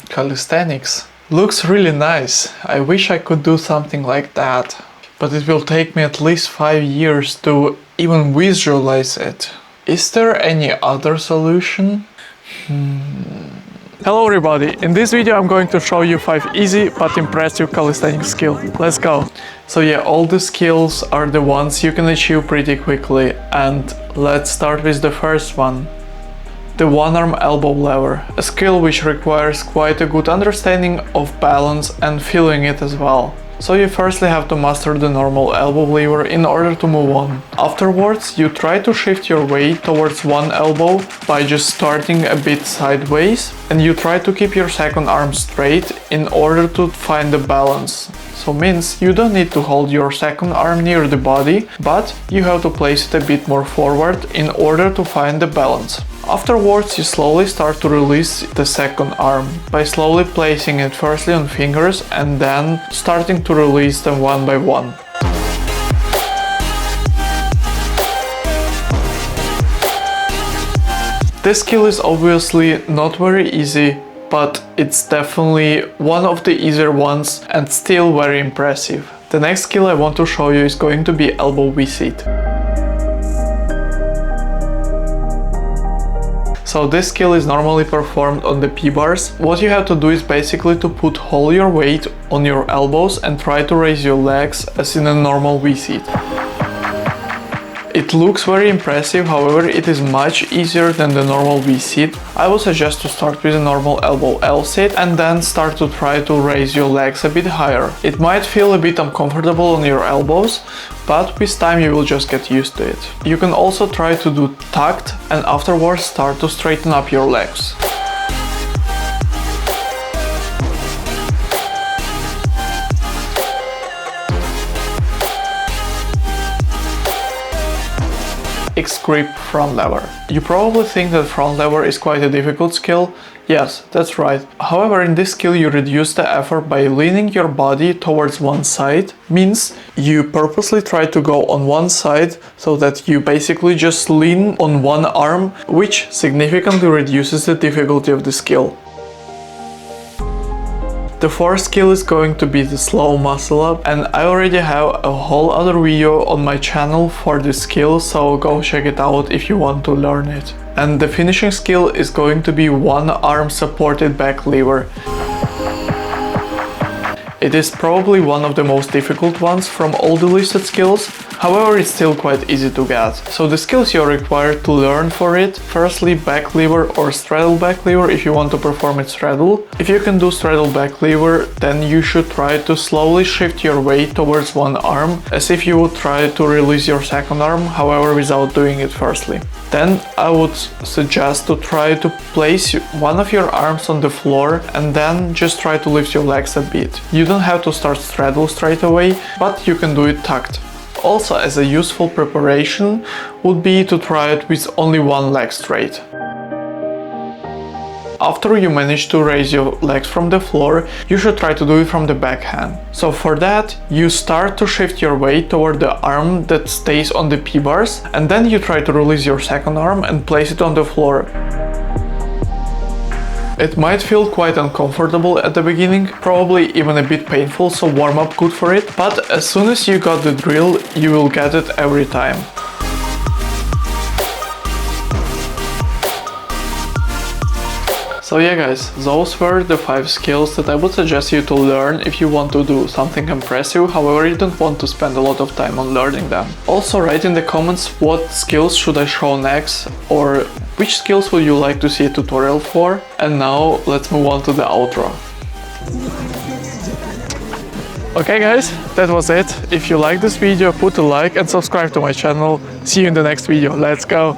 Calisthenics. Looks really nice. I wish I could do something like that. But it will take me at least 5 years to even visualize it. Is there any other solution? Hello everybody, in this video I'm going to show you 5 easy but impressive calisthenics skills. Let's go! So yeah, all the skills are the ones you can achieve pretty quickly, and let's start with the first one. The one-arm elbow lever, a skill which requires quite a good understanding of balance and feeling it as well. So you firstly have to master the normal elbow lever in order to move on. Afterwards, you try to shift your weight towards one elbow by just starting a bit sideways, and you try to keep your second arm straight in order to find the balance. So means you don't need to hold your second arm near the body, but you have to place it a bit more forward in order to find the balance. Afterwards, you slowly start to release the second arm by slowly placing it firstly on fingers and then starting to release them one by one. This skill is obviously not very easy, but it's definitely one of the easier ones and still very impressive. The next skill I want to show you is going to be elbow V-sit. So this skill is normally performed on the P-bars. What you have to do is basically to put all your weight on your elbows and try to raise your legs as in a normal V-sit. It looks very impressive, however it is much easier than the normal V-sit. I would suggest to start with a normal elbow L-sit and then start to try to raise your legs a bit higher. It might feel a bit uncomfortable on your elbows, but with time you will just get used to it. You can also try to do tucked and afterwards start to straighten up your legs. X-grip front lever. You probably think that front lever is quite a difficult skill. Yes, that's right. However, in this skill you reduce the effort by leaning your body towards one side. Means you purposely try to go on one side so that you basically just lean on one arm, which significantly reduces the difficulty of the skill. The fourth skill is going to be the slow muscle up, and I already have a whole other video on my channel for this skill, so go check it out if you want to learn it. And the finishing skill is going to be one arm supported back lever. It is probably one of the most difficult ones from all the listed skills, however it's still quite easy to get. So the skills you're required to learn for it: firstly back lever or straddle back lever if you want to perform it straddle. If you can do straddle back lever, then you should try to slowly shift your weight towards one arm as if you would try to release your second arm, however without doing it firstly. Then I would suggest to try to place one of your arms on the floor and then just try to lift your legs a bit. You don't have to start straddle straight away, but you can do it tucked. Also, as a useful preparation would be to try it with only one leg straight. After you manage to raise your legs from the floor, you should try to do it from the backhand. So for that, you start to shift your weight toward the arm that stays on the P-bars, and then you try to release your second arm and place it on the floor. It might feel quite uncomfortable at the beginning, probably even a bit painful, so warm up good for it, but as soon as you got the drill, you will get it every time. So yeah guys, those were the 5 skills that I would suggest you to learn if you want to do something impressive, however you don't want to spend a lot of time on learning them. Also write in the comments what skills should I show next, or which skills would you like to see a tutorial for. And now let's move on to the outro. Okay guys, that was it. If you like this video, put a like and subscribe to my channel. See you in the next video. Let's go!